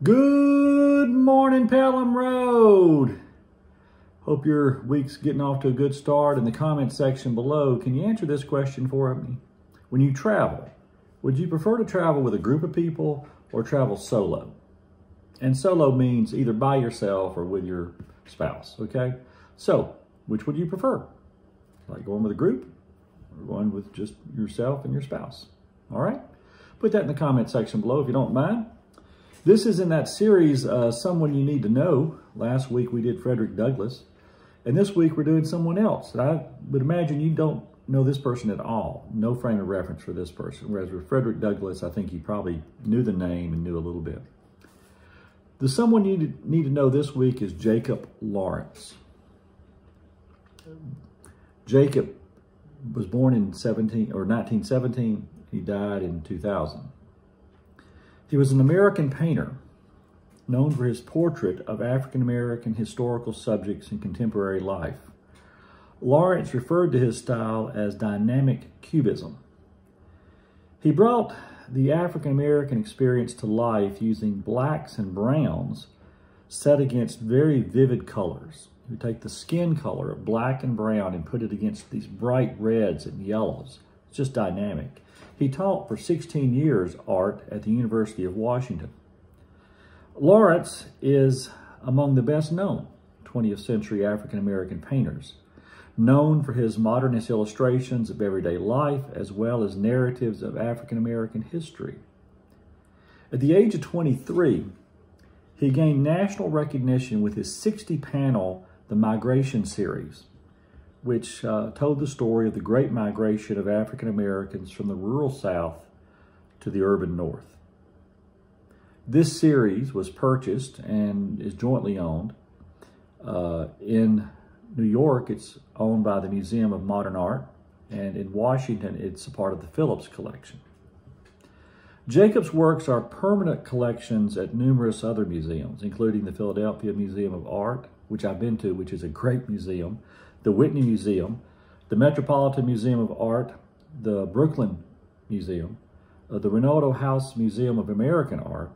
Good morning, Pelham Road. Hope your week's getting off to a good start. In the comment section below, can you answer this question for me? When you travel, would you prefer to travel with a group of people or travel solo? And solo means either by yourself or with your spouse, okay? So, which would you prefer? Like going with a group or going with just yourself and your spouse? All right? Put that in the comment section below if you don't mind. This is in that series, Someone You Need to Know. Last week we did Frederick Douglass. And this week we're doing someone else. And I would imagine you don't know this person at all. No frame of reference for this person. Whereas with Frederick Douglass, I think you probably knew the name and knew a little bit. The someone you need to know this week is Jacob Lawrence. Jacob was born in 1917. He died in 2000. He was an American painter, known for his portrait of African-American historical subjects in contemporary life. Lawrence referred to his style as dynamic cubism. He brought the African-American experience to life using blacks and browns set against very vivid colors. You take the skin color of black and brown and put it against these bright reds and yellows. It's just dynamic. He taught for 16 years art at the University of Washington. Lawrence is among the best known 20th century African-American painters, known for his modernist illustrations of everyday life as well as narratives of African-American history. At the age of 23, he gained national recognition with his 60-panel The Migration series, which told the story of the great migration of African Americans from the rural South to the urban North. This series was purchased and is jointly owned. In New York, it's owned by the Museum of Modern Art, and in Washington, it's a part of the Phillips collection. Jacob's works are permanent collections at numerous other museums, including the Philadelphia Museum of Art, which I've been to, which is a great museum, the Whitney Museum, the Metropolitan Museum of Art, the Brooklyn Museum, the Renato House Museum of American Art,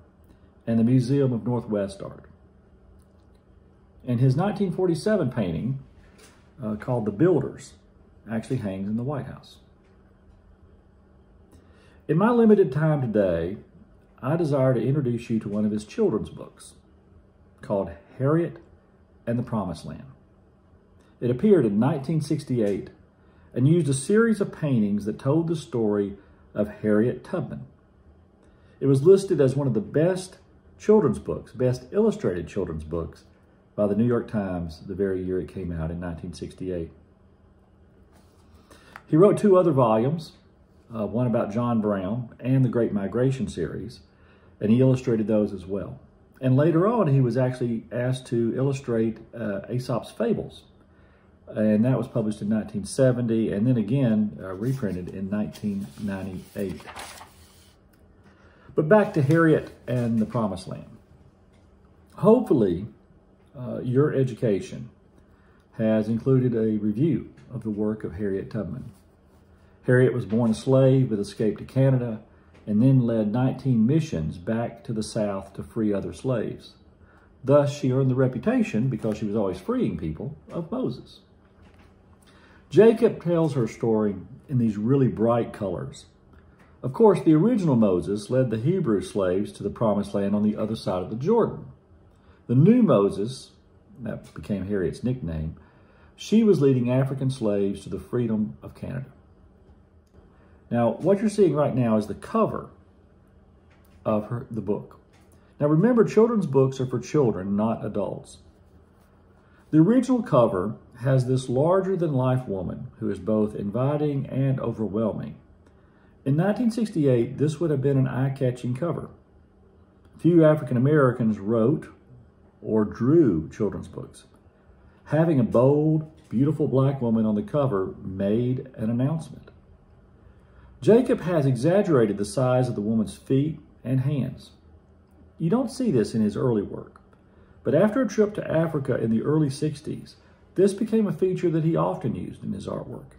and the Museum of Northwest Art. And his 1947 painting, called The Builders, actually hangs in the White House. In my limited time today, I desire to introduce you to one of his children's books called Harriet and the Promised Land. It appeared in 1968 and used a series of paintings that told the story of Harriet Tubman. It was listed as one of the best children's books, best illustrated children's books by the New York Times the very year it came out in 1968. He wrote 2 other volumes, one about John Brown and the Great Migration series, and he illustrated those as well. And later on, he was actually asked to illustrate Aesop's Fables. And that was published in 1970, and then again reprinted in 1998. But back to Harriet and the Promised Land. Hopefully, your education has included a review of the work of Harriet Tubman. Harriet was born a slave but escaped to Canada and then led 19 missions back to the South to free other slaves. Thus, she earned the reputation, because she was always freeing people, of Moses. Jacob tells her story in these really bright colors. Of course, the original Moses led the Hebrew slaves to the Promised Land on the other side of the Jordan. The new Moses, that became Harriet's nickname, she was leading African slaves to the freedom of Canada. Now, what you're seeing right now is the cover of the book. Now, remember, children's books are for children, not adults. The original cover has this larger-than-life woman who is both inviting and overwhelming. In 1968, this would have been an eye-catching cover. Few African Americans wrote or drew children's books. Having a bold, beautiful black woman on the cover made an announcement. Jacob has exaggerated the size of the woman's feet and hands. You don't see this in his early work. But after a trip to Africa in the early 60s, this became a feature that he often used in his artwork.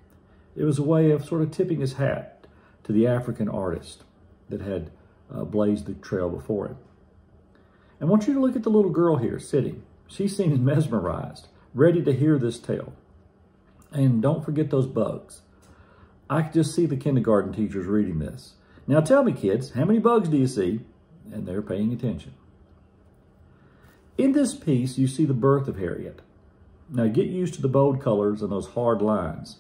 It was a way of sort of tipping his hat to the African artist that had blazed the trail before him. And I want you to look at the little girl here sitting. She seems mesmerized, ready to hear this tale. And don't forget those bugs. I could just see the kindergarten teachers reading this. Now tell me, kids, how many bugs do you see? And they're paying attention. In this piece, you see the birth of Harriet. Now get used to the bold colors and those hard lines.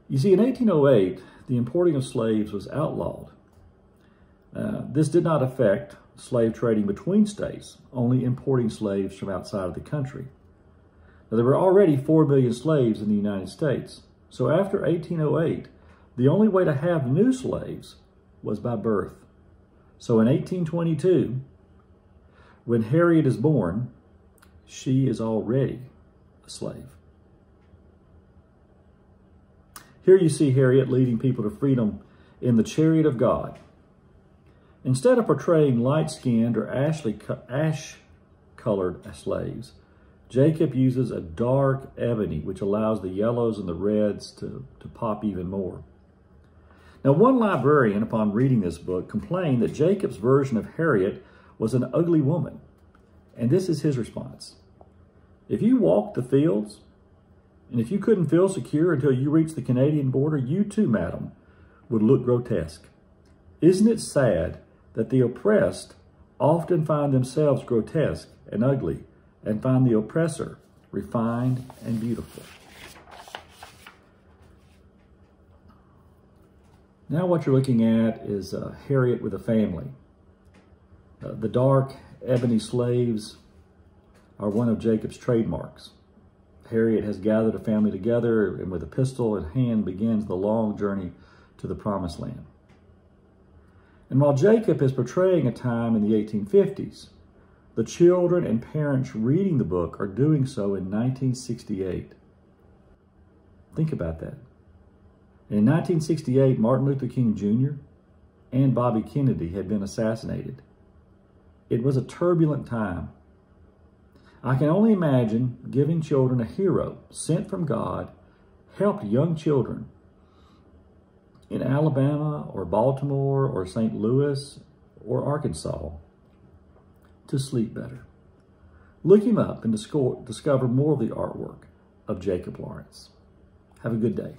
You see, in 1808, the importing of slaves was outlawed. This did not affect slave trading between states, only importing slaves from outside of the country. Now, there were already 4 million slaves in the United States. So after 1808, the only way to have new slaves was by birth. So in 1822, when Harriet is born, she is already a slave. Here you see Harriet leading people to freedom in the chariot of God. Instead of portraying light-skinned or ash-colored slaves, Jacob uses a dark ebony, which allows the yellows and the reds to pop even more. Now, one librarian, upon reading this book, complained that Jacob's version of Harriet was an ugly woman. And this is his response. If you walked the fields, and if you couldn't feel secure until you reached the Canadian border, you too, madam, would look grotesque. Isn't it sad that the oppressed often find themselves grotesque and ugly, and find the oppressor refined and beautiful? Now what you're looking at is Harriet with a family. The dark ebony slaves are one of Jacob's trademarks. Harriet has gathered a family together and with a pistol in hand begins the long journey to the promised land. And while Jacob is portraying a time in the 1850s, the children and parents reading the book are doing so in 1968. Think about that. In 1968, Martin Luther King Jr. and Bobby Kennedy had been assassinated. It was a turbulent time. I can only imagine giving children a hero sent from God helped young children in Alabama or Baltimore or St. Louis or Arkansas to sleep better. Look him up and discover more of the artwork of Jacob Lawrence. Have a good day.